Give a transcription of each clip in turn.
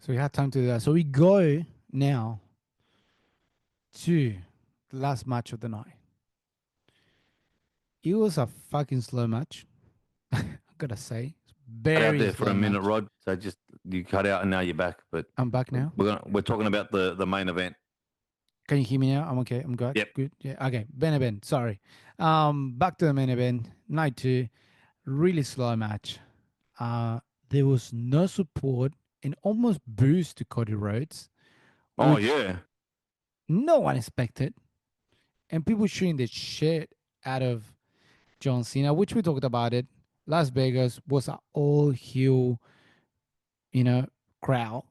So we had time to do that. So we go now to the last match of the night. It was a fucking slow match. I gotta say, Cut out very there for slow a minute, match. Rod. So just you cut out and now you're back. But I'm back now. we're talking about the main event. Can you hear me now? I'm okay. I'm good. Yep. Good. Yeah. Okay. Main event. Sorry. Back to the main event. Night two. Really slow match. Uh, there was no support and almost boost to Cody Rhodes, Oh which yeah. no one expected, and people shooting the shit out of John Cena, which we talked about it. Las Vegas was an all heel, you know, crowd.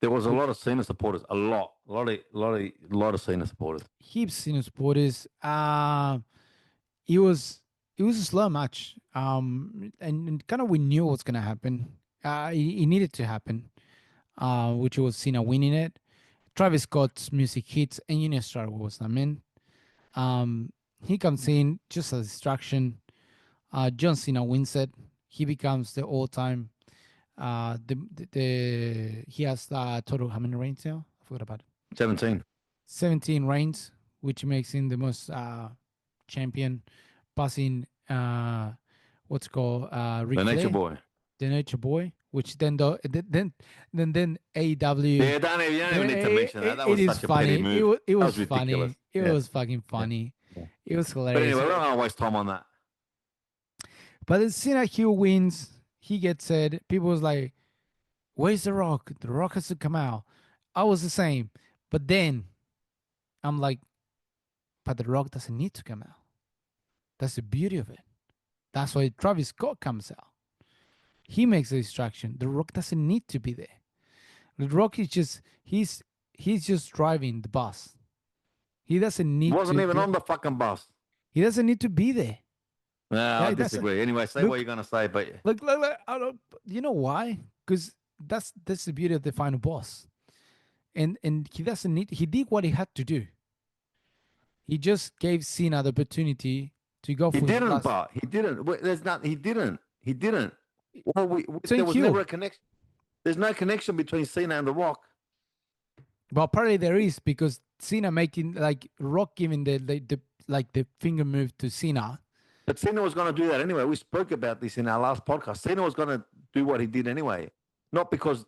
There was a lot of Cena supporters. A lot of Cena supporters. Heaps Cena supporters. It was it was a slow match. And kind of we knew what's gonna happen. It needed to happen. Which was Cena winning it. Travis Scott's music hits, and you know Star Wars. I mean, he comes in just a distraction. John Cena wins it. He becomes the all-time. He has total how many reigns now? I forgot about it. 17. 17 reigns, which makes him the most champion, passing what's called Ric The Nature Flair, Boy. the Nature Boy, which then AEW. Yeah, you don't even need to mention that. That It was is such a petty funny. move. It That was was ridiculous. funny. It Yeah. was fucking Yeah. funny. Yeah. It was But hilarious. anyway, we're not going to waste time on that. But then Cena Hill wins. He gets said. People was like, "Where's the Rock? The Rock has to come out." I was the same, but then I'm like, "But the Rock doesn't need to come out." That's the beauty of it. That's why Travis Scott comes out. He makes a distraction. The Rock doesn't need to be there. The Rock is just he's just driving the bus. He doesn't He need wasn't to. even on the fucking bus. He doesn't need to be there. No, I That's disagree. Anyway, say what look, you're going to say, but look, I don't, you know why? Because that's the beauty of the final boss. And he doesn't need. He did what he had to do. He just gave Cena the opportunity to go he for his didn't. last. But he didn't. There's not. He didn't. He didn't. Well, there Thank was never you. a connection. There's no connection between Cena and The Rock. Well, apparently there is because Cena making like Rock giving the like the finger move to Cena. But Cena was going to do that anyway. We spoke about this in our last podcast. Cena was going to do what he did anyway, not because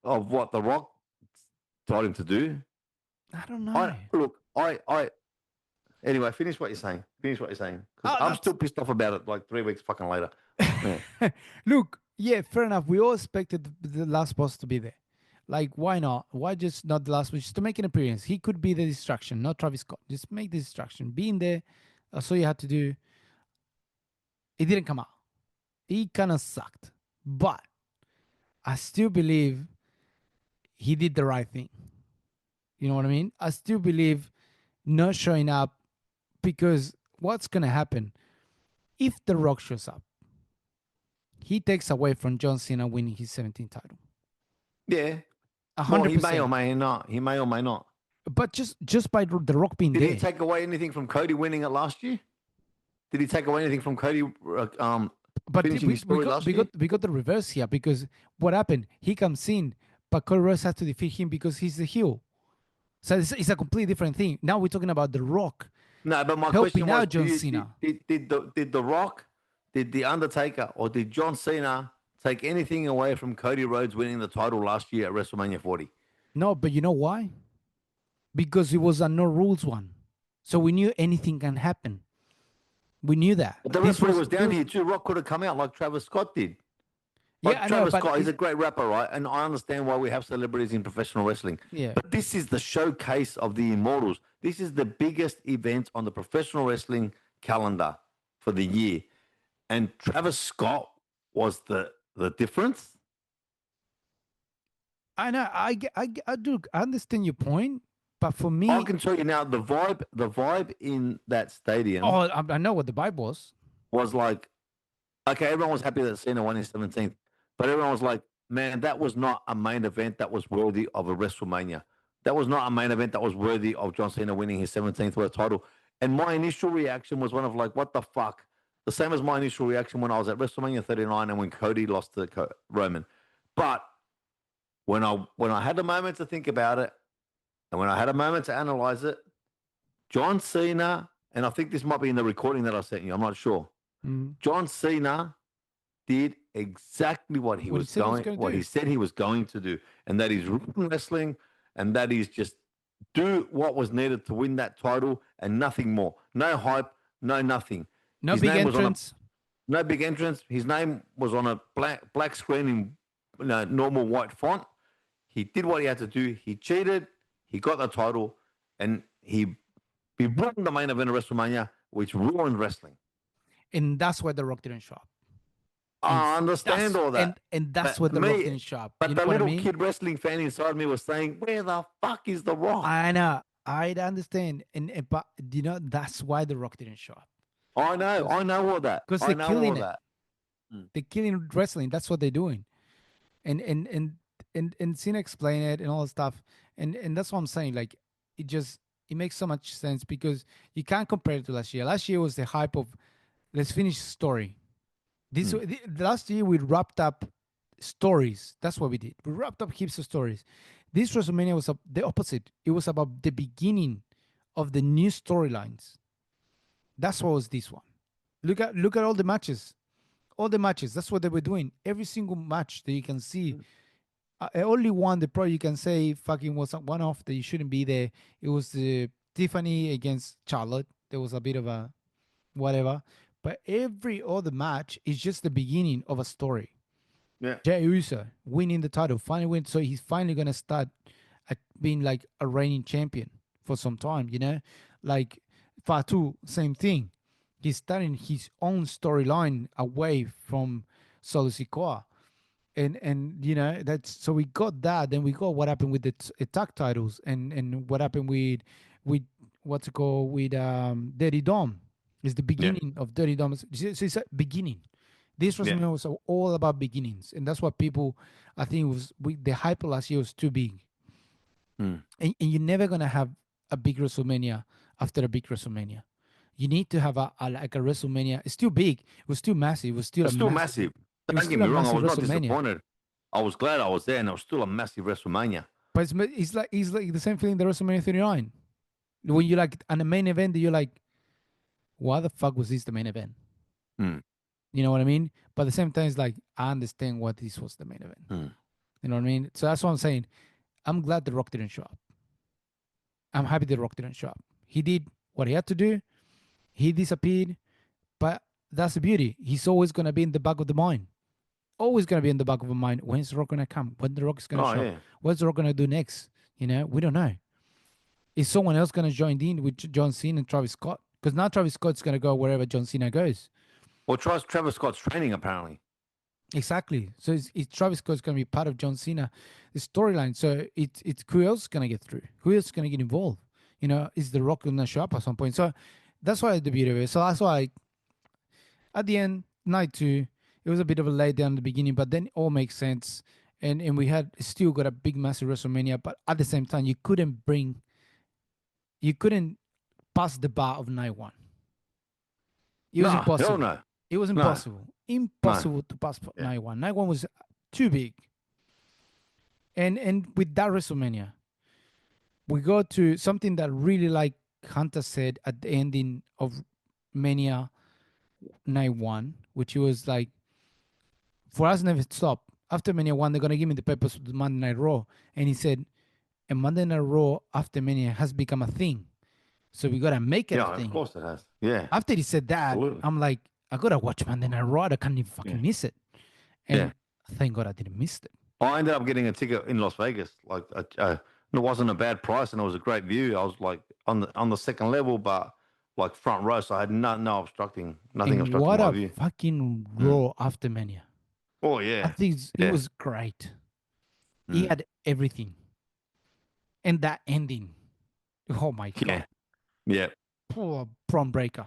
of what The Rock told him to do. I don't know. Anyway, finish what you're saying. Finish what you're saying. Oh, Because I'm still pissed off about it like 3 weeks fucking later. Yeah. Look, yeah, fair enough. We all expected the last boss to be there. Like, why not? Why just not the last boss? Just to make an appearance. He could be the distraction, not Travis Scott. Just make the distraction. Being there, that's all you had to do. It didn't come out. He kind of sucked. But I still believe he did the right thing. You know what I mean? I still believe not showing up because what's going to happen if The Rock shows up? He takes away from John Cena winning his 17th title. Yeah. 100%. Well, he may or may not. He may or may not. But just by The Rock being Did there. he take away anything from Cody winning it last year? Did he take away anything from Cody but finishing his story last year? we got the reverse here because what happened? He comes in, but Cody Rhodes has to defeat him because he's the heel. So it's a completely different thing. Now we're talking about The Rock. No, but my helping question out was, John Cena. Did The Rock, did The Undertaker, or did John Cena take anything away from Cody Rhodes winning the title last year at WrestleMania 40? No, but you know why? Because it was a no rules one. So we knew anything can happen. We knew that. But the referee was down here too. Rock could have come out like Travis Scott did. Like yeah, I Travis know, Scott, he's a great rapper, right? And I understand why we have celebrities in professional wrestling. Yeah. But this is the showcase of the Immortals. This is the biggest event on the professional wrestling calendar for the year. And Travis Scott was the difference. I know. I do. I understand your point, but for me, I can tell you now, the vibe in that stadium. Oh, I know what the vibe was like. Okay, everyone was happy that Cena won his 17th, but everyone was like, "Man, that was not a main event that was worthy of a WrestleMania. That was not a main event that was worthy of John Cena winning his 17th world title." And my initial reaction was one of like, "What the fuck?" The same as my initial reaction when I was at WrestleMania 39 and when Cody lost to Roman. But when I had a moment to think about it, and when I had a moment to analyze it, John Cena, and I think this might be in the recording that I sent you. I'm not sure. Mm. John Cena did exactly What he said he was going to what he do. said he was going to do, and that is run wrestling, and that is just do what was needed to win that title and nothing more. No hype, no nothing. No His big name was on a entrance. no big entrance. His name was on a black screen in normal white font. He did what he had to do. He cheated. He got the title, and he won the main event of WrestleMania, which ruined wrestling. And that's why The Rock didn't show up. And I understand that's all that. that's But why The Rock me, didn't show up. You but know the what I little mean? kid wrestling fan inside me was saying, "Where the fuck is the Rock?" I know. I understand. And but that's why The Rock didn't show up. I know all that. Because I they're know all killing it. that. Mm, They're killing wrestling. That's what they're doing. And Cena explained it and all that stuff. And that's what I'm saying. Like it just it makes so much sense because you can't compare it to last year. Last year was the hype of let's finish the story. mm, Last year we wrapped up stories. That's what we did. We wrapped up heaps of stories. This WrestleMania was the opposite. It was about the beginning of the new storylines. That's what was this one. Look at all the matches. All the matches. That's what they were doing. Every single match that you can see. Only one the probably you can say fucking was one off that you shouldn't be there. It was the Tiffany against Charlotte. There was a bit of a whatever. But every other match is just the beginning of a story. yeah, Jey Uso winning the title, finally win. So he's finally gonna start being like a reigning champion for some time. Like Fatu, same thing. He's starting his own storyline away from Solo Sikoa. And that's so we got that. Then we got what happened with the tag titles and what happened with what's it called with Dirty Dom. Is the yeah, beginning of Dirty Dom. So it's a beginning. This yeah. WrestleMania was all about beginnings, and that's what people, I think, the hype last year was too big, Mm. and you're never gonna have a big WrestleMania after a big WrestleMania. You need to have like a WrestleMania. It's still big. It was still massive. It was still a It's still massive. massive. It was Don't get still a me wrong. I massive was not WrestleMania. disappointed. I was glad I was there, and it was still a massive WrestleMania. But it's like the same feeling the WrestleMania 39. When you like on the main event, you're like, why the fuck was this the main event? Mm, You know what I mean? But at the same time, it's like I understand what this was the main event. mm. You know what I mean? So that's what I'm saying. I'm glad The Rock didn't show up. I'm happy The Rock didn't show up. He did what he had to do. He disappeared, but that's the beauty. He's always gonna be in the back of the mind. Always gonna be in the back of the mind. When's The Rock gonna come? When The Rock is gonna Oh show up? yeah. What's The Rock gonna do next? We don't know. Is someone else gonna join in with John Cena and Travis Scott? Because now Travis Scott's gonna go wherever John Cena goes. Well, Travis Scott's training apparently. Exactly. So it's Travis Scott's gonna be part of John Cena, the storyline. So it's who else is gonna get through? Who else is gonna get involved? Is The Rock gonna show up at some point? So that's why the beauty of it. So that's why at the end, night two, it was a bit of a lay down in the beginning, but then it all makes sense. And we had still got a big massive WrestleMania, but at the same time, you couldn't pass the bar of night one. It was No, hell impossible. no, It was no, impossible. no. Impossible to pass Yeah, night one. Night one was too big. And with that WrestleMania, we go to something that really like Hunter said at the ending of Mania Night One, which was like for us never stop. After Mania One, they're gonna give me the papers of the Monday Night Raw. And he said, and Monday Night Raw after Mania has become a thing. So we gotta make it a yeah. Of thing. course it has. Yeah, After he said that, absolutely. I'm like, I gotta watch Monday Night Raw. I can't even Yeah, fucking miss it. yeah. And thank God I didn't miss it. I ended up getting a ticket in Las Vegas. It wasn't a bad price, and it was a great view. I was like on the second level, but like front row, so I had nothing And obstructing what my a view. fucking Mm. Raw after Mania. Oh I yeah, think it yeah, was great. He mm. had everything. And that ending, oh my Yeah, God. yeah. Poor prom breaker.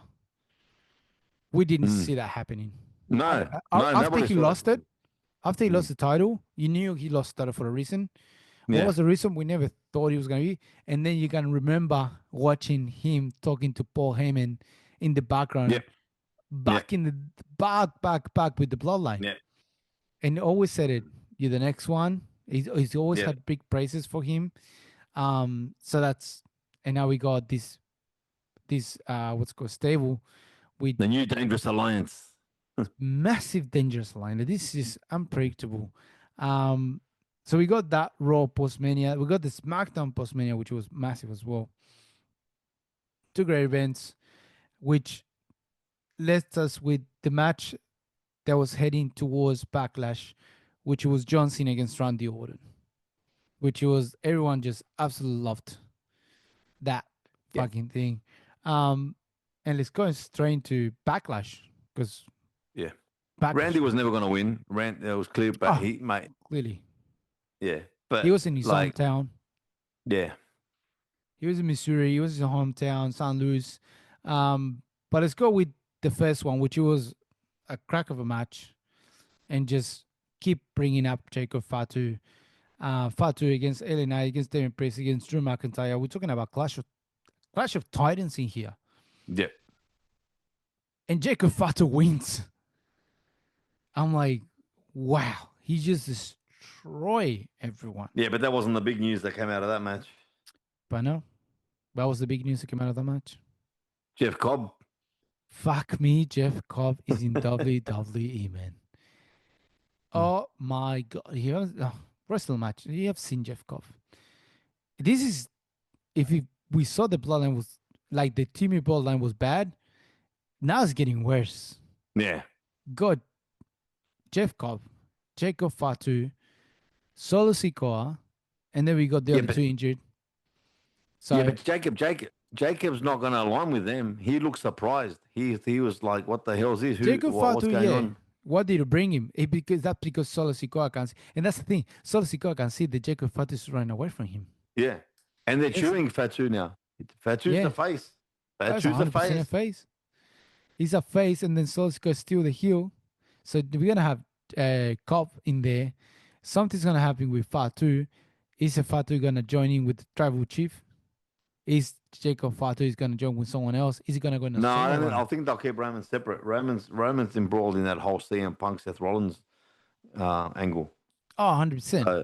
We didn't Mm. see that happening. No, no, After nobody he saw that lost it, coming. after he lost Mm. the title, you knew he lost the title for a reason. What Yeah, was the reason? We never thought he was going to be. And then you can remember watching him talking to Paul Heyman in the yeah, background, yeah, back in the back with the bloodline. yeah. And he always said it, you're the next one. He's always Yeah. had big praises for him. So that's and now we got this what's called stable with The new dangerous alliance. massive dangerous line. This is unpredictable. Um, so we got that Raw Postmania. We got the SmackDown Postmania, which was massive as well. Two great events, which left us with the match that was heading towards Backlash, which was John Cena against Randy Orton, which was everyone just absolutely loved that Yeah. fucking thing. Um, and let's go straight into Backlash because Yeah. Backlash Randy was was never going to win. It was clear, but oh he, mate, clearly yeah. he But was in his like, hometown. yeah, He was in Missouri. He was in his hometown, St. Louis. But let's go with the first one, which was a crack of a match, and just keep bringing up Jacob Fatu. Fatu against LA Knight, against Damien Priest, against Drew McIntyre. We're talking about Clash of Titans in here. yeah, And Jacob Fatu wins. I'm like, wow, he just destroy everyone. yeah. But that wasn't the big news that came out of that match. But no, that was the big news that came out of the match. Jeff Cobb. Fuck me, Jeff Cobb is in WWE, man. Mm. Oh my god, he has wrestle match. You have seen Jeff Cobb. This is if we saw the bloodline was like the Timmy bloodline was bad. Now it's getting worse. Yeah, God, Jeff Cobb, Jacob Fatu, Solo Sikoa, and then we got the yeah, other two injured. yeah. So But Jacob's not going to align with them. He looked surprised. He was like, "What the hell is this? Jacob What's Fatu, going yeah. on?" What did you bring him? Because that's because Solo Sikoa can see. And that's the thing. Solo Sikoa can see that Jacob Fatu is running away from him. Yeah, and they're Yes. cheering Fatu now. Fatu's the Yeah. face. That's Fatu's the 100% a face. face. He's a face, and then Solo Sikoa is still the heel. So we're going to have Cobb in there. Something's going to happen with Fatu. Is a Fatu going to join in with the tribal chief? Is Jacob Fatu is going to join with someone else? Is he going to go in a No, I solo don't think. I run? think they'll keep Roman separate. Roman's embroiled in that whole CM Punk Seth Rollins angle. Oh, 100%. So,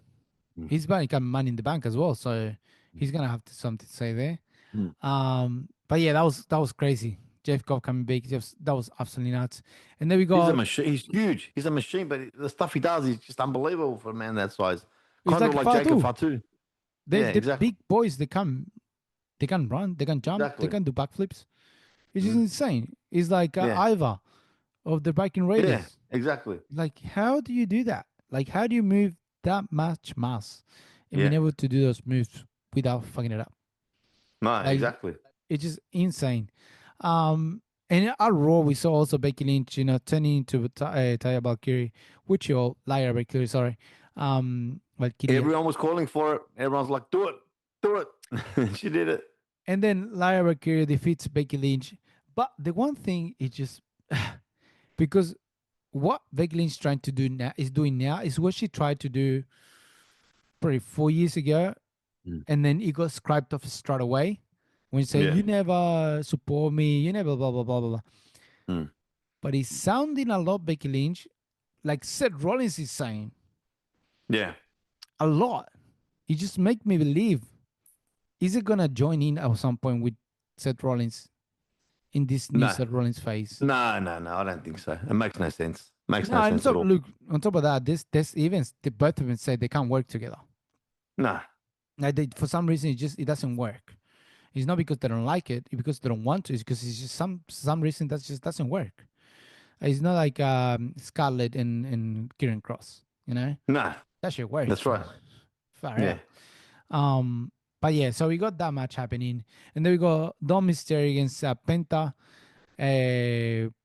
mm, He's about to become money in the bank as well. So he's going to have something to say there. mm. But yeah, that was crazy. Jeff Cobb coming back. That was absolutely nuts. And then we He's a got machine. He's huge. He's a machine, but the stuff he does is just unbelievable for a man that size. it's Kind of like like Jacob Fatu. Fatu. They Yeah, the exactly. big boys. They can run. They can jump. They Exactly. can do backflips. It's just Mm. insane. It's like Yeah. Iva of the Viking Yeah. Raiders. Exactly. Like, how do you do that? Like, how do you move that much mass and being Yeah. able to do those moves without fucking it up? No, Like, exactly. it's just insane. And at Raw, we saw also Becky Lynch, turning into Taya Valkyrie, which you Lyra Valkyrie, sorry, Valkyria. Everyone was calling for it. Everyone's like, do it. Do it. She did it. And then Lyra Valkyrie defeats Becky Lynch. But the one thing is just because what Becky Lynch trying to do now is doing now is what she tried to do probably 4 years ago, Mm. and then it got scrapped off straight away when you say Yeah. you never support me, you never blah blah blah blah blah. Mm. But it's sounding a lot Becky Lynch, like Seth Rollins is saying Yeah. a lot. It just make me believe, is it gonna join in at some point with Seth Rollins in this new No. Seth Rollins phase? No, no, no. I don't think so. It makes no sense. Makes No, no and sense at so all. look, on top of that, this even the both of them said they can't work together. No. Like for some reason, it doesn't work. It's not because they don't like it, it's because they don't want to. It's because it's just some reason that just doesn't work. It's not like Scarlett and Kieran Cross, No. that shit works, That's right. man. Far Yeah. out. But yeah, so we got that match happening, and then we got Dom Mysterio against Penta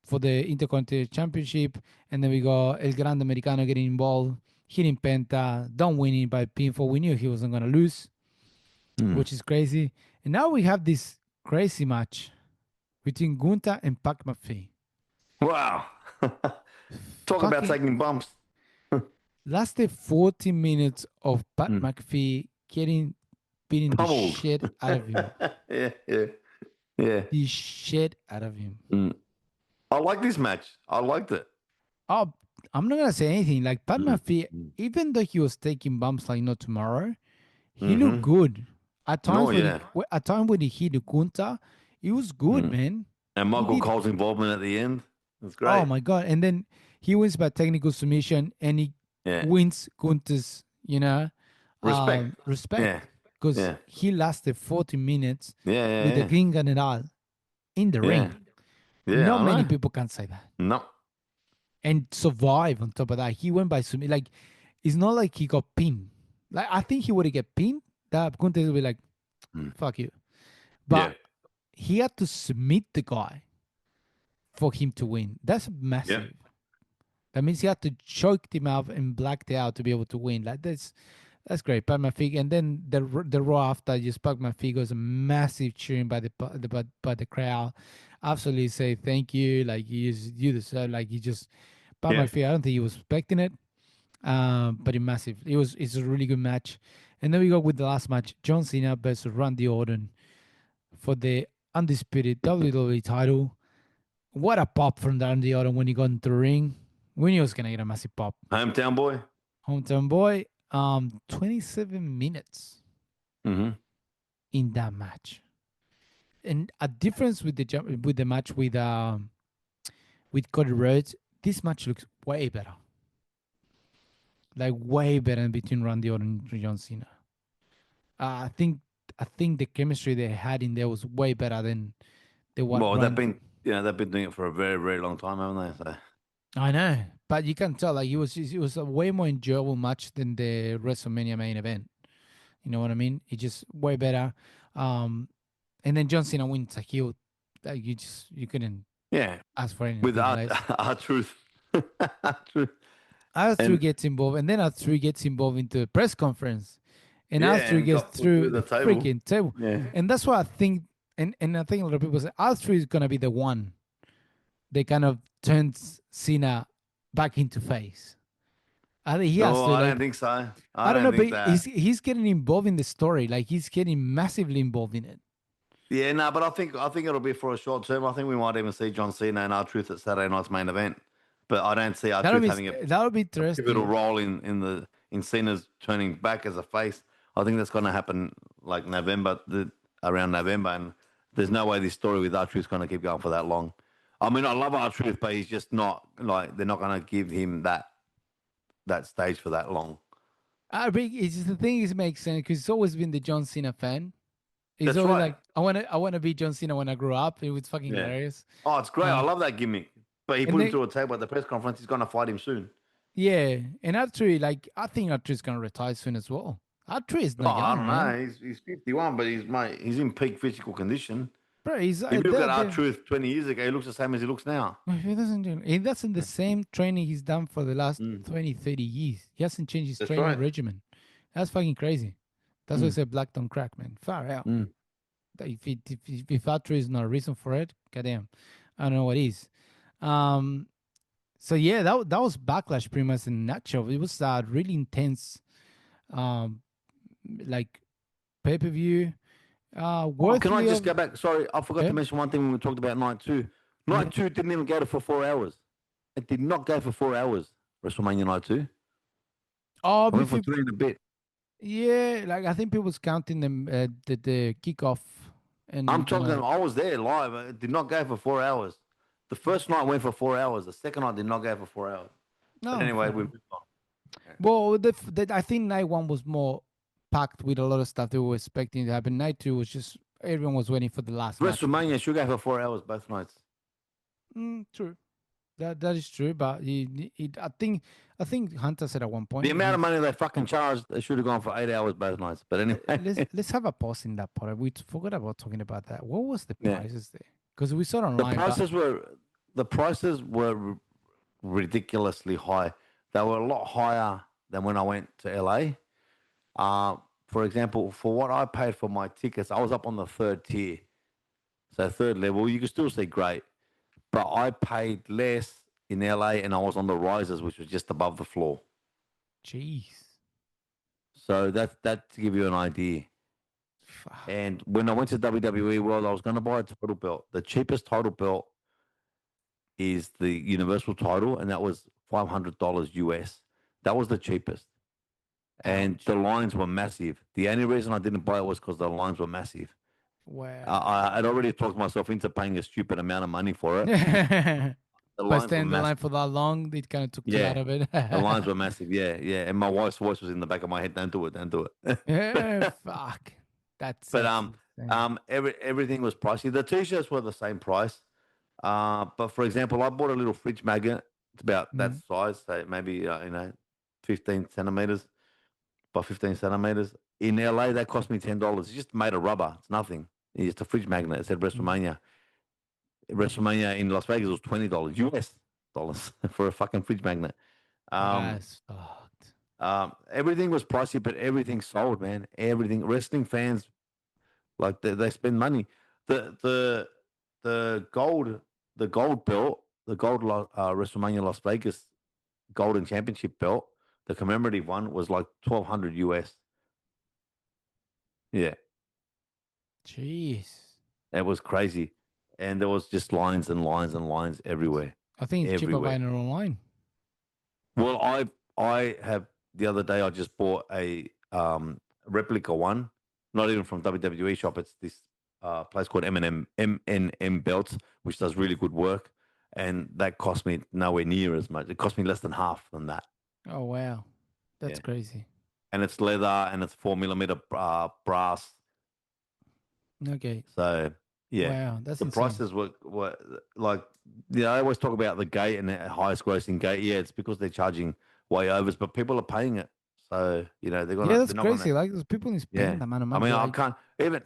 for the Intercontinental Championship, and then we got El Grande Americano getting involved, hitting Penta, Dom winning by pinfall. We knew he wasn't gonna lose, Mm. which is crazy. And now we have this crazy match between Gunta and Pac McPhee. Wow. Talk about Fucking taking bumps. lasted 40 minutes of Pat Mm. McPhee beating the Pummeled. shit out of him. Yeah, yeah, yeah. The shit out of him. Mm. I like this match. I liked it. Oh, I'm not gonna say anything. Like Pat Mm. McAfee, Mm. even though he was taking bumps like no tomorrow, he looked Mm-hmm. good. At No, times when yeah. at times when he hit the Kunta, he was good, Mm. man. And He Michael did. Cole's involvement at the end was Oh great. my god! And then he wins by technical submission, and he Yeah. wins Kunta's, Respect. respect Yeah. because Yeah. he lasted 40 minutes Yeah. with the Yeah. Green General in the Yeah. ring. Yeah. Not I many know. people can say that No. and survive. On top of that, he went by submission. Like it's not like he got pinned. Like I think he would have get pinned. That Kunta would be like, Mm. "Fuck you," but Yeah. he had to submit the guy for him to win. That's Yeah. massive. That means he had to choke him out and blacked out to be able to win. Like that's great. Pat McAfee, and then the raw after just Pat McAfee goes a massive cheering by the crowd. Absolutely say thank you. Like you deserve. Like he just Pat Yeah. McAfee. I don't think he was expecting it. But it massive. It's a really good match. And then we go with the last match: John Cena versus Randy Orton for the undisputed WWE title. What a pop from Randy Orton when he got into the ring. We knew he was gonna get a massive pop. Hometown boy. Hometown boy. 27 minutes Mm-hmm. in that match, and a difference with the match with Cody Rhodes. This match looks way better, like way better in between Randy Orton and John Cena. I think the chemistry they had in there was way better than the what Well, Rand. they've been doing it for a very, very long time, haven't they? So I know, but you can tell like it was a way more enjoyable match than the WrestleMania main event. You know what I mean? It just way better. Um, and then John Cena wins a heel. Like you couldn't yeah, ask for with anything our less. our truth, our truth, R3 and gets involved, and then R3 gets involved into the press conference, and yeah, R3 and gets got put through through the the table. freaking table, Yeah. and that's why I think, and I think a lot of people say R3 is gonna be the one that kind of turns Cena back into face. I think he has No, to I don't like think so. I I don't don't know, but think that. he's getting involved in the story, like he's getting massively involved in it. Yeah, no, but I think it'll be for a short term. I think we might even see John Cena and our truth at Saturday night's main event. But I don't see our That'll truth be having that'll be a pivotal interesting. role in Cena's turning back as a face. I think that's going to happen like around November, and there's no way this story with our truth's going to keep going for that long. I mean, I love our truth, but he's just not like they're not going to give him that stage for that long. I think it's just the thing is makes sense because he's always been the John Cena fan. He's That's always right. like, I wanna be John Cena when I grow up. It was fucking Yeah. hilarious. Oh, it's great. I Uh, love that gimmick. But he and put him then through a table at the press conference. He's going to fight him soon. yeah, and Archery, like I think Archery's gonna retire soon as well. Archery is Oh, not I young, don't man. know. He's 51, but he's in peak physical condition. Bro, he's If you look at our the truth 20 years ago, he looks the same as he looks now. he doesn't the same training he's done for the last Mm. 20, 30 years. He hasn't changed his That's training right. regimen. That's fucking crazy. That's why I Mm. say black don't crack, man. Far out. Mm. If Archery is not a reason for it, goddamn, I don't know what is. Um, So yeah, that was backlash pretty much in a nutshell. It was really intense, um, like pay per view, Oh, can I worthy just of go back? Sorry, I forgot yeah, to mention one thing when we talked about night two. yeah. Night two didn't even go to for 4 hours. It did not go for 4 hours. WrestleMania night two. Oh, I went if for you three and a bit. yeah, like I think people's counting them the kickoff I'm and talking. I was there live. It did not go for 4 hours. The first night went for 4 hours. The second night did not go for 4 hours. But no, anyway, fair we enough. moved on. Yeah. Well, I think night one was more packed with a lot of stuff they were expecting to happen. Night two was just everyone was waiting for the last match. WrestleMania should go for 4 hours both nights. True. That is true, but I think Hunter said at one The point amount of he's money they fucking charged, they should have gone for 8 hours both nights. But anyway, let's have a pause in that part. We forgot about talking about that. What was the yeah, prices there? Because we saw it the online, but prices were the prices were ridiculously high. They were a lot higher than when I went to LA. For example, for what I paid for my tickets, I was up on the third tier, so third level. You could still see great, but I paid less in LA, and I was on the risers, which was just above the floor. jeez, So that to give you an idea. And when I went to WWE World, I was going to buy a title belt. The cheapest title belt is the Universal title, and that was $500 US. That was the cheapest, and Ouch. the lines were massive. The only reason I didn't buy it was because the lines were massive. Wow. I'd already talked myself into paying a stupid amount of money for it. The But lines were staying in the line massive. for that long, it kind of took you out Yeah, of it. the lines were massive. Yeah, yeah. And my wife's voice was in the back of my head. Don't do it. Don't do Yeah, it. fuck. but That's insane. everything was pricey. The t-shirts were the same price. But for example, I bought a little fridge magnet. It's about that Mm, size, so maybe 15 centimeters by 15 centimeters. In LA, that cost me $10. It's just made of rubber. It's nothing. It's just a fridge magnet. It said mm. WrestleMania. WrestleMania in Las Vegas was $20 US dollars for a fucking fridge magnet. Um, That's fucked. everything was pricey, but everything sold, man. Everything. Wrestling fans, like they spend money. The the the gold the gold belt, the WrestleMania Las Vegas Golden Championship belt, the commemorative one was like 1,200 US. Yeah, Jeez. it was crazy, and there was just lines and lines and lines everywhere, I think it's cheaper everywhere. buying it online. Well, I have the other day I just bought a replica one, not even from WWE shop. It's this place called M&M Belts, which does really good work, and that cost me nowhere near as much. It cost me less than half than that. Oh, wow. That's Yeah, crazy. and it's leather and it's 4 millimeter brass. Okay. So yeah, Wow. That's the insane. prices were like, I always talk about the gate and the highest grossing gate. Yeah, it's because they're charging way overs, but people are paying it. So Yeah, that's they're not gonna. crazy. Like, those people need to spend Yeah, that amount of I money. mean, I Like, can't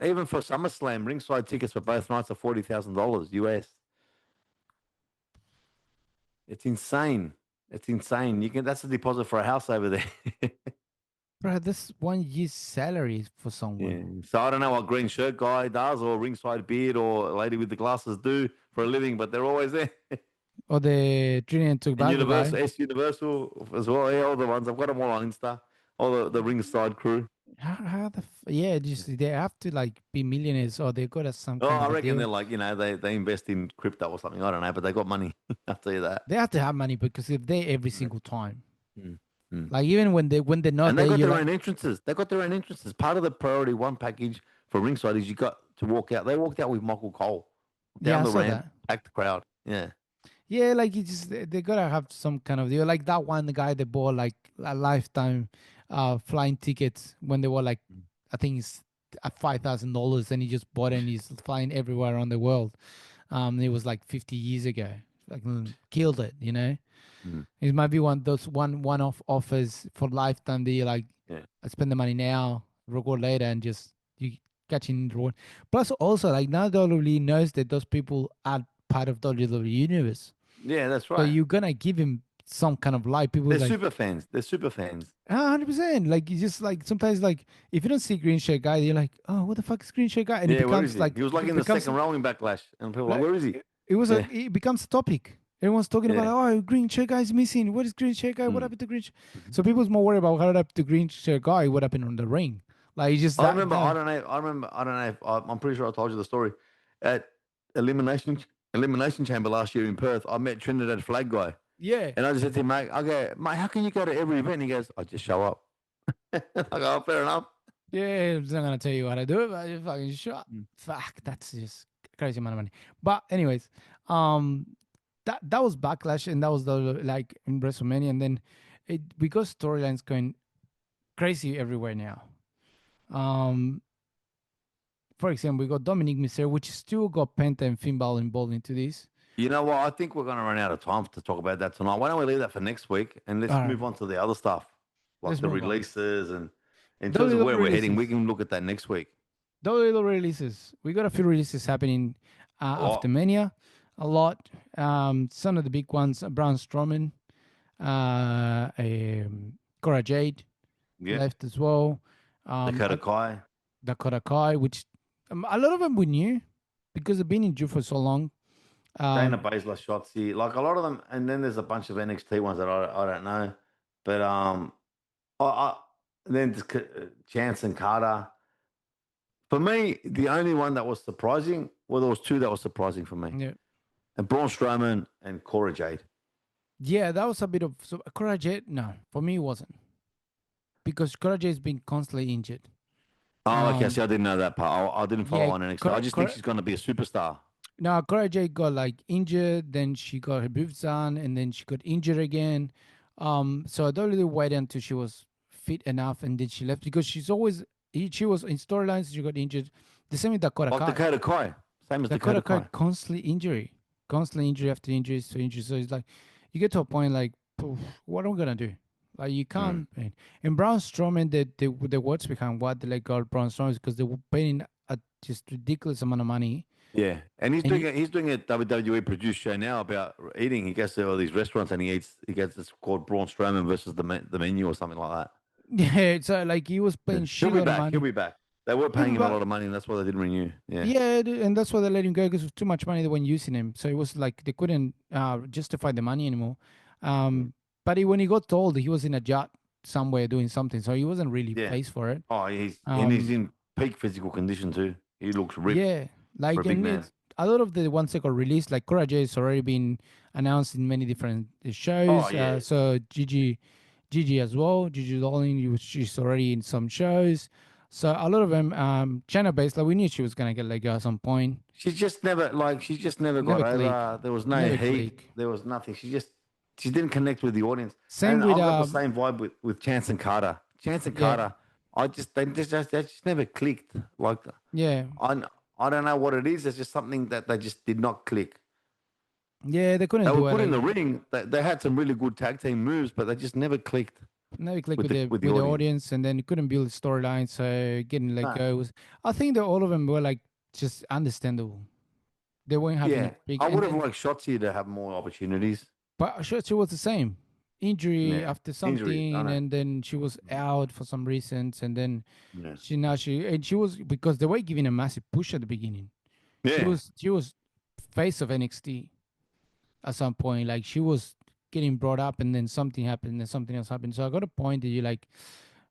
even for SummerSlam ringside tickets for both nights are $40,000 US. It's insane. It's insane. You can That's the deposit for a house over there. bro, that's 1 year's salary for someone. Yeah. So I don't know what green shirt guy does or ringside beard or lady with the glasses do for a living, but they're always there. Or the Trinidad and And Tobago Universal, guy. S Universal as well. Yeah, all the ones. I've got them all on Insta. All the ringside crew. How yeah, just they have to like be millionaires or they got a, some Oh, kind I of a reckon they're deal. like, they invest in crypto or something. I don't know, but they got money. I'll tell you that. They have to have money because if they every Mm, single time, mm, mm. like even when they're not And they there, got you're their like, own entrances. They got their own entrances. Part of the priority one package for ringside is you got to walk out. They walked out with Michael Cole yeah, down I the saw ramp, that. packed crowd. Yeah. Yeah, like you just they gotta have some kind of deal. Like that one guy that bought like a lifetime flying tickets when they were like I think it's at $5,000 and he just bought it and he's flying everywhere around the world. It was like 50 years ago. Like killed it, you know. Mm, It might be one those one-off offers for lifetime that you like yeah. I spend the money now, record later and just you catching the reward. Plus also like now WWE knows that those people are part of WWE universe. Yeah, that's So right. you're gonna give him some kind of life. People's They're like, super fans. They're super fans. 100%. Like you just like sometimes like if you don't see green shirt guy, you're like, oh, what the fuck is green shirt guy? And it Yeah, where is becomes he? like He was like it in the becomes second row in Backlash. And people were like, like where is he? it was a Yeah. it becomes a topic. Everyone's talking about Yeah. oh green shirt guy is missing. What is green shirt guy? What Mm. happened to green? Mhm. So people's more worried about what happened to green shirt guy. What happened on the ring? Like it's just I that remember, that I don't know if, I'm pretty sure I told you the story. At Elimination Elimination Chamber last year in Perth, I met Trinidad Flag Guy. yeah And I just said to him, mate, I go, mate, how can you go to every event? He goes, I just show up. I go, oh, fair enough. yeah. I'm not gonna tell you how to do it, but you fucking shut. Mm. Fuck, that's just crazy amount of money. But anyways, um, that was backlash and that was the like in WrestleMania and then we got storylines going crazy everywhere now. Um, for example, we got Dominic Mysterio, which still got Penta and Finn Balor involved into this. You know what? I think we're going to run out of time to talk about that tonight. Why don't we leave that for next week and let's All right, move on to the other stuff, like let's the move on. releases and in terms of WWE where we're heading. We releases. can look at that next week. WWE releases. We got a few releases happening A after lot. Mania. A lot. Some of the big ones: Braun Strowman, Cora Jade Yeah. left as well. Dakota Kai. Dakota Kai, which a lot of them we knew because they've been in Jew for so long. Shayna Um, Baszler, Shotzi, like a lot of them, and then there's a bunch of NXT ones that I don't know, but I then Chance and Carter. For me, the only one that was surprising, well, there was two that was surprising for me. yeah. And Braun Strowman and Cora Jade. Yeah, that was a bit of so Courage. No, for me it wasn't because Courage has been constantly injured. Oh, okay. See, Um, I didn't know that part. I didn't follow yeah, on NXT. I just think she's going to be a superstar. now Courage got like injured, then she got her boobs done, and then she got injured again. So I don't really wait until she was fit enough, and then she left because she was in storylines. She got injured. The same with Dakota Like Kai. Dakota Kai. Same as Dakota Dakota Kai Kai. constantly injury after injury after injury. So it's like you get to a point like, "Poof, what am I gonna do? Like you Mm. can't. And Braun Strowman, the words behind what they like called Braun Strowman is because they were paying a just ridiculous amount of money. Yeah, and And you, he's doing a WWE produced show now about eating. He goes to all these restaurants and he eats. He gets it's called Braun Strowman versus the menu or something like that. yeah, so like he was Yeah. paying He'll be shitload of back. He'll money. be back. They were He'll be paying him a back. lot of money, and that's why they didn't renew. Yeah. Yeah, and that's why they let him go because of too much money they weren't using him. So it was like they couldn't justify the money anymore. Mm. But when he got told, he was in a yacht somewhere doing something, so he wasn't really Yeah. placed for it. Oh, he's Um, in peak physical condition too. He looks ripped yeah, for a like big and man. it's a lot of the ones that got released, like Courage has already been announced in many different Oh shows. yeah. So Gigi as well. Gigi Dolin, she's already in some shows. So a lot of them, China based, like we knew she was gonna get like at some point. She just never got Never click, over. There was no never heat. click. There was nothing. She didn't connect with the audience. Same And with I've got the same vibe with Chance and Carter. Chance and yeah, Carter. They just never clicked. Like yeah, I I don't know what it is. It's just something that they just did not click. yeah. They couldn't They were do it. good in Like the ring. They had some really good tag team moves, but they just never clicked never click with with the the audience. audience, and then couldn't build storyline. So getting let No. go was. I think that all of them were like just understandable. They weren't having a Yeah. big, I and would have then liked Shotzi to have more opportunities. but she was the same injury Yeah. after Injury. I something, know. and then she was Mhm. out for some reasons, and then Yeah. she was because they were giving a massive push at the beginning. Yeah. She was face of NXT at some point. Like she was getting brought up, and then something happened, and something else happened. So I got a point that you like,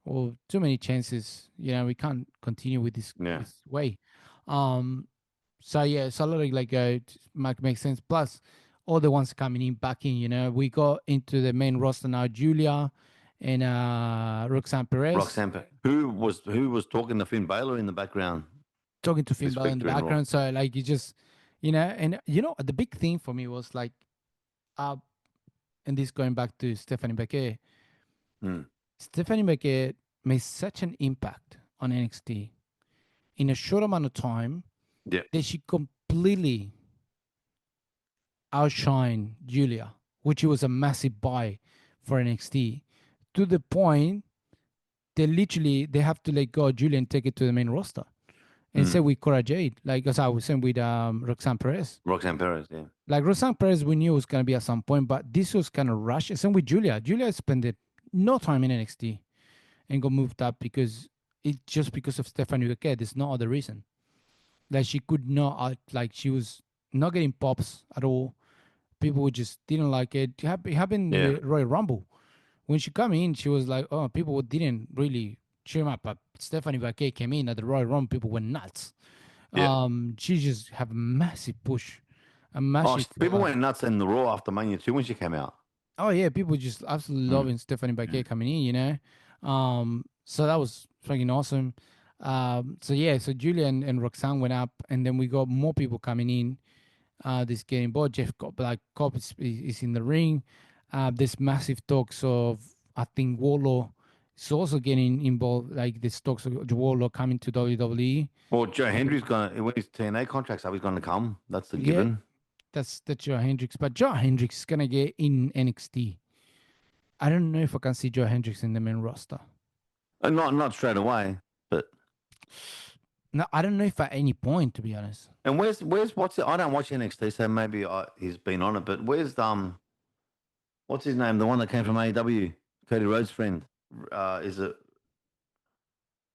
well, too many chances. You know, we can't continue with Yeah. this way. Um, so yeah, so a lot of like makes sense. Plus, all the ones coming in back in. You know, we got into the main roster now. Julia and Roxanne Perez Roxanne, who was talking to Finn Balor in the background talking to Finn this Balor in week the during Raw. background. So like you just, you know, and the big thing for me was like, uh, and this going back to Stephanie Becker. Mm. Stephanie Becker made such an impact on NXT in a short amount of time Yeah. that she completely outshine Julia, which was a massive buy for NXT, to the point they literally they have to let go of Julia and take it to the main roster. And say Mm. with Cora Jade, like as I was saying with Roxanne Perez. Roxanne Perez, yeah. Like Roxanne Perez, we knew it was gonna be at some point, but this was kind of rushed. Same with Julia. Julia spent no time in NXT and got moved up because it just because of Stephanie Becker. There's no other reason. Like she could not like she was not getting pops at all. People just didn't like it. It happened in Yeah. the Royal Rumble. When she came in, she was like, oh, people didn't really cheer him up. But Stephanie Baquet came in at the Royal Rumble, people went nuts. Yeah. She just have a massive push, a Oh, massive. people went nuts in the Raw after Mania 2 when she came out. Oh yeah, people just absolutely Mm. loving Stephanie Baquet Mm. coming in. So that was fucking awesome. So yeah, so Julia and Roxanne went up, and then we got more people coming in. This getting bored. Jeff like Cobb is in the ring. There's massive talks of I think Warlow is also getting involved. Like this talks of Warlow coming to WWE. Well, Joe Hendry's going to, when his TNA contract's up, he's going to come. That's a Yeah, given. that's Joe Hendricks. But Joe Hendricks is gonna get in NXT. I don't know if I can see Joe Hendricks in the main roster. Not straight away, but. No, I don't know if at any point, to be honest. And what's it? I don't watch NXT, so maybe he's been on it. But what's his name? The one that came from AEW, Cody Rhodes' friend. Is it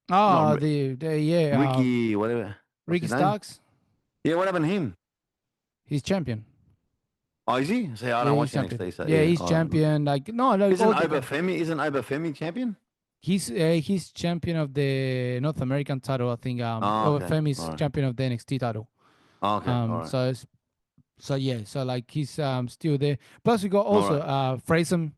not Oh, the yeah, Ricky? Whatever. What's Ricky his name? Starks, Yeah, what happened to him? he's champion. Oh, is he? See, I Yeah, don't he's watch champion. NXT, so Yeah, yeah. he's champion. Like no, like Isn't all the Obafemi champion? he's champion of the North American title. I think Oh, okay. Femi's All right. champion of the NXT title. Oh, okay. All right. So it's So yeah, so like he's still there. Plus we got All also right. Fraser.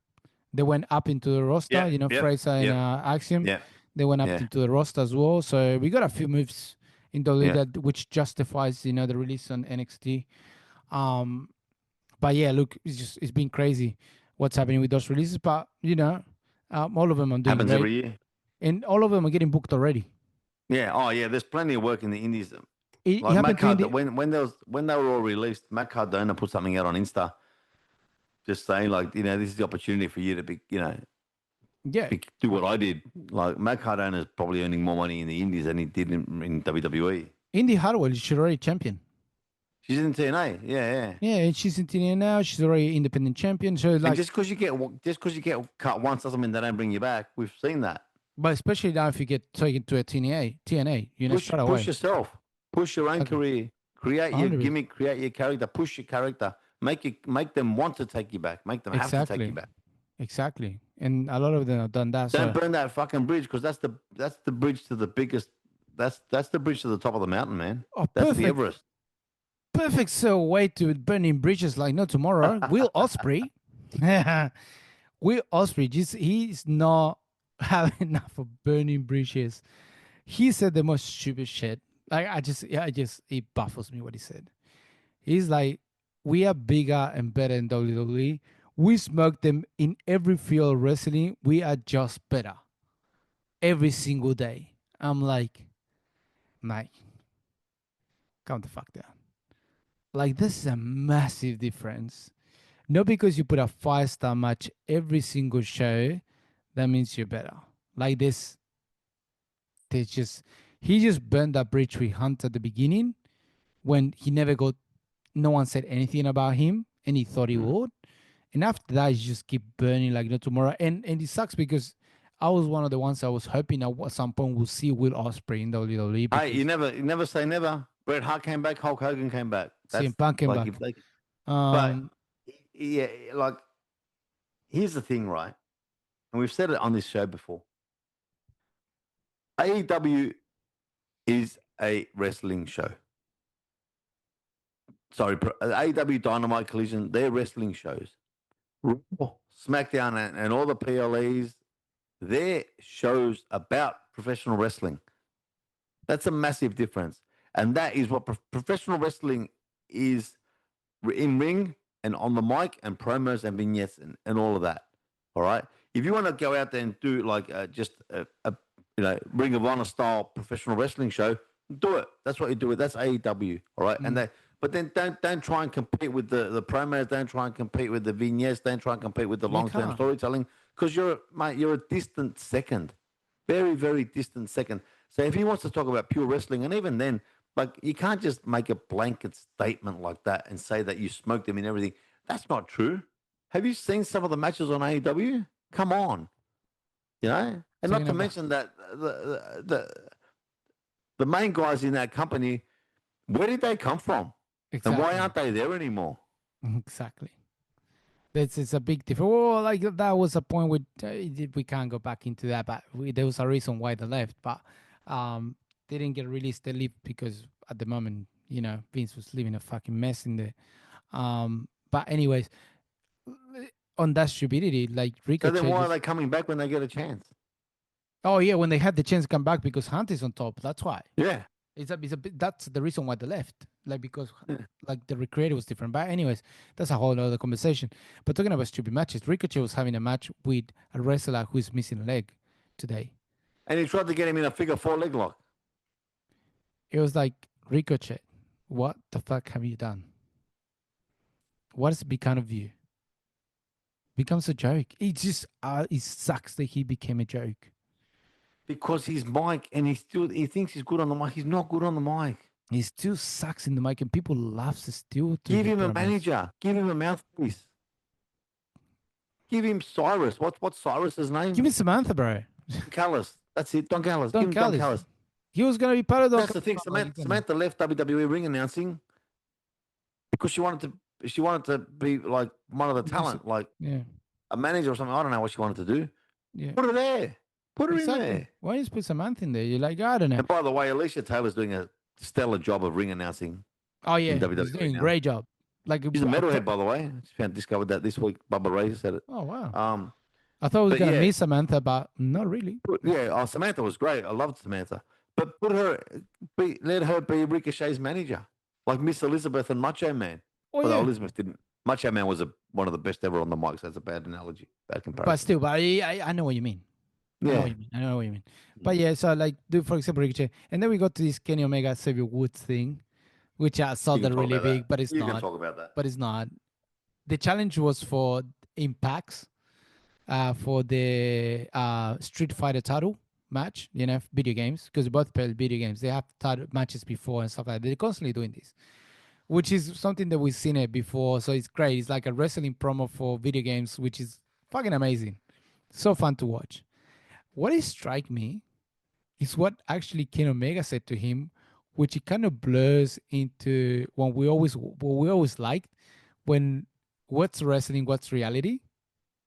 They went up into the roster. Yep. You know, Yep. Fraser and Yep. Axiom. Yep. They went up Yeah. into the roster as well. So we got a few moves in the league Yeah. that which justifies the release on NXT. Um, but yeah, look, it's been crazy what's happening with those releases. But all of them are doing Happens great, every year. and all of them are getting booked already. Yeah. Oh, yeah. There's plenty of work in the Indies. It Like Matt happened to Card, Indy. when they were all released, Matt Cardona put something out on Insta, just saying like, this is the opportunity for you to be, Yeah, do what I did. Like Matt Cardona is probably earning more money in the Indies than he did in WWE. Indy Hartwell, she's already champion. She's in TNA. Yeah, yeah. Yeah, and she's in TNA now. She's already independent champion. So And like, just because you get cut once doesn't mean they don't bring you back. We've seen that. but especially now if you get taken to a TNA, straight Push away. yourself. Push your own Exactly. career. Create your 100. gimmick. Create your character. Push your character. Make them want to take you back. Make them have to take you Exactly. back. Exactly. And a lot of them have done that. Don't So, burn that fucking bridge because that's the bridge to the biggest. That's the bridge to the top of the mountain, man. oh, That's the perfect. Everest. Perfect so way to burning bridges like no tomorrow. Will Osprey. Will Osprey, just he's not having enough of burning bridges. He said the most stupid shit. Like it baffles me what he said. He's like, we are bigger and better in WWE. We smoke them in every field of wrestling. We are just better every single day. I'm like, mate, calm the fuck down. Like, this is a massive difference. Not because you put a 5-star match every single show, that means you're better. Like this, they just he just burned that bridge with Hunt at the beginning when he never got no one said anything about him and he thought he Mm. would. And after that, he just keep burning like no tomorrow. And it sucks because I was one of the ones I was hoping at some point we'll see Will Ospreay in WWE Hey, you because never say never. Bret Hart came back. Hulk Hogan came back. CM That's Punk came like back. if they. But Um, yeah, like here's the thing, right? And we've said it on this show before. AEW is a wrestling show. Sorry, AEW Dynamite Collision. They're wrestling shows. Raw, SmackDown, and all the PLEs. They're shows about professional wrestling. That's a massive difference. And that is what professional wrestling is in ring and on the mic and promos and vignettes and all of that. All right. If you want to go out there and do like just a Ring of Honor style professional wrestling show, do it. That's what you do it. That's AEW. All right. And mm, they, but then don't try and compete with the promos. Don't try and compete with the vignettes. Don't try and compete with the you long term can't. storytelling because you're a distant second, very very distant second. So if he wants to talk about pure wrestling, and even then, like you can't just make a blanket statement like that and say that you smoked them in everything. That's not true. Have you seen some of the matches on AEW? Come on, and not Talking to about mention that the main guys in that company, where did they come from, and why exactly, aren't they there anymore? exactly. That's it's a big difference. Well, like that was a point where we can't go back into that, but there was a reason why they left. But they didn't get released. They left because at the moment, Vince was leaving a fucking mess in there. But anyways, on that stupidity, like So then Ricochet why are just. they coming back when they get a chance? Oh yeah, when they had the chance to come back because Hunt is on top. That's why. Yeah. It's a bit, that's the reason why they left. Like because Yeah. like the recreator was different. But anyways, that's a whole other conversation. But talking about stupid matches, Ricochet was having a match with a wrestler who's missing a leg today. And he tried to get him in a figure four leg lock. It was like Ricochet, what the fuck have you done? What has become of you? Becomes a joke. It sucks that he became a joke. Because he's Mike and he thinks he's good on the mic. He's not good on the mic. He still sucks in the mic, and people love to still to Give the him a promos. manager. Give him a mouthpiece. Give him Cyrus. What's Cyrus's Give name? me Samantha, bro. Don Callis. That's it. Don Callis. Don Give him Don Callis. Callis. He was gonna be part of Don That's the Callis. thing. Like, Samantha left WWE ring announcing because she wanted to be like one of the talent, like yeah, a manager or something. I don't know what she wanted to do. yeah. Put her there. Put her in Exactly. there. Why don't you put Samantha in there? You're like, I don't know. And by the way, Alicia Taylor's doing a stellar job of ring announcing Oh in yeah, he's WWE doing a now. great job. Like, He's a metalhead, by the way. I just found discovered that this week. Bubba Ray said it. oh wow, Um, I thought I was but gonna yeah, miss Samantha, but not really. yeah. Oh, Samantha was great. I loved Samantha. But let her be Ricochet's manager, like Miss Elizabeth and Macho Man. Oh Although yeah, Elizabeth didn't. Macho Man was one of the best ever on the mic. So that's a bad analogy, bad but comparison. still, but I know what you mean. I know what Yeah. you mean. I know what you mean. But Mm. yeah, so like, do for example Ricochet, and then we got to this Kenny Omega Xavier Woods thing, which I saw You can that talk really about that. big, but it's You can not. talk about that. But it's not. The challenge was for Impacts, for the Street Fighter title match, video games, because they both play video games. They have title matches before and stuff like that. They're constantly doing this, which is something that we've seen it before. So it's great. It's like a wrestling promo for video games, which is fucking amazing. So fun to watch. What is strike me is what actually Ken Omega said to him, which it kind of blurs into what we always liked when what's wrestling, what's reality.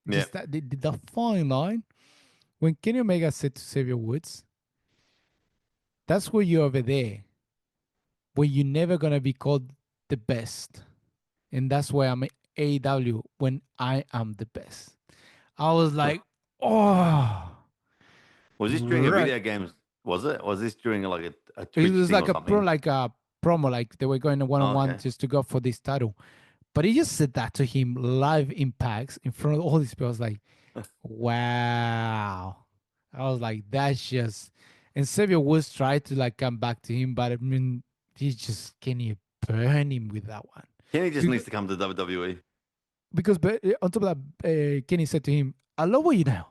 Yeah. Just that the fine line when Kenny Omega said to Xavier Woods, "That's where you're over there, where you're never gonna be called the best, and that's why I'm AEW when I am the best." I was like, "Oh, Was this during a right." video games? Was it? Was this during like a It Twitch was thing like or a something? promo, like they were going to one on Oh, one okay. just to go for this title. But he just said that to him live impacts in front of all these people. I was like, wow. I was like, that's just. And Xavier Woods tried to like come back to him, but I mean, he just can you burn him with that one? Kenny just needs Because, to come to WWE. because on top of that, Kenny said to him, "I love what you know.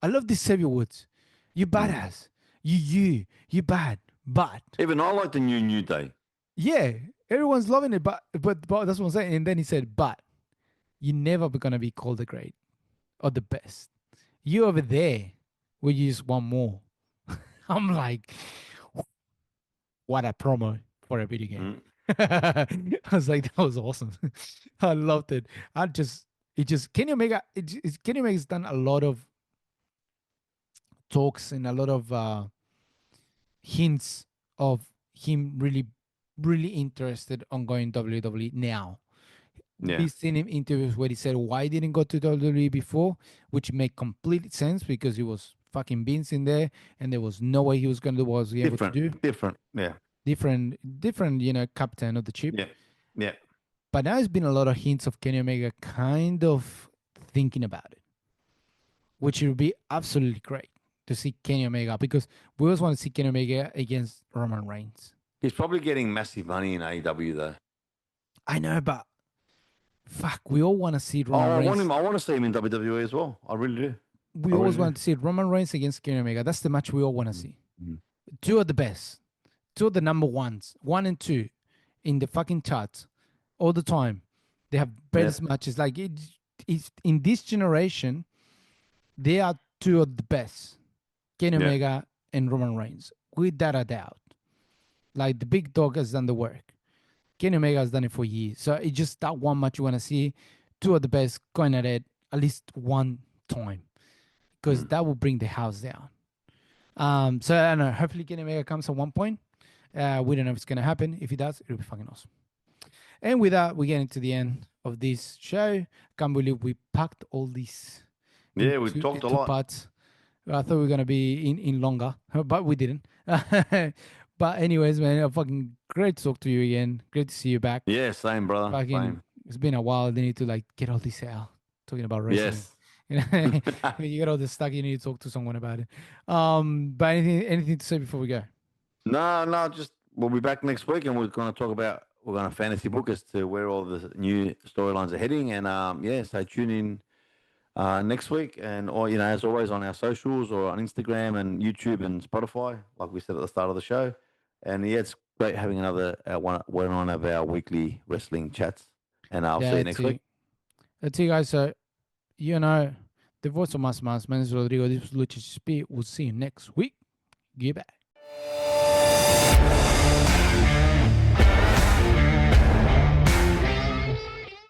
I love this Xavier Woods. You Mm. badass. You bad. But Even I like the New Day. yeah, everyone's loving it. But that's what I'm saying." And then he said, "But you're never gonna be called the great or the best. You over there, where you just want more." I'm like, what a promo for a video game. Mm. I was like, that was awesome. I loved it. I just, it just, Kenny Omega, Kenny Omega's done a lot of talks and a lot of hints of him really, really interested on going WWE now. Yeah. We've seen him interviews where he said why he didn't go to WWE before, which made complete sense because he was fucking Vince in there, and there was no way he was going to was able to Different. do Different. Yeah. different, captain of the ship. Yeah. Yeah. But now there's been a lot of hints of Kenny Omega kind of thinking about it, which would be absolutely great to see Kenny Omega, because we always want to see Kenny Omega against Roman Reigns. He's probably getting massive money in AEW though. I know, but fuck, we all want to see Oh, Roman Reigns. I want to see him in WWE as well. I really do. We I always really do. want to see Roman Reigns against Kenny Omega. That's the match we all want to see. Mm. Two of the best, two of the number ones, one and two in the fucking charts all the time. They have Yep. best matches. Like it's in this generation, they are two of the best. Kenny Yeah. Omega and Roman Reigns, without a doubt. Like the big dog has done the work. Kenny Omega has done it for years. So it's just that one match you want to see. Two of the best going at it at least one time, because Mm. that will bring the house down. So I don't know. Hopefully, Kenny Omega comes at one point. We don't know if it's gonna happen. If he does, it'll be fucking awesome. And with that, we get into the end of this show. Can't believe we packed all this Yeah, we into talked a lot. parts. I thought we were gonna be in longer, but we didn't. But anyways, man, fucking great to talk to you again. Great to see you back. Yeah, same, brother. Fucking, Same. it's been a while. They need to like get all this out. Talking about wrestling. Yes. You know, you get all this stuff. You need to talk to someone about it. But anything to say before we go? No, just we'll be back next week and we're going to fantasy book as to where all the new storylines are heading. And yeah, so tune in next week, and or as always on our socials or on Instagram and YouTube and Spotify, like we said at the start of the show. And yeah, it's great having another one of our weekly wrestling chats. And I'll see Yeah, you next week. that's it, guys. So you know, the voice of Mas, my name is Rodrigo. This was Lucha Speed. We'll see you next week. Goodbye.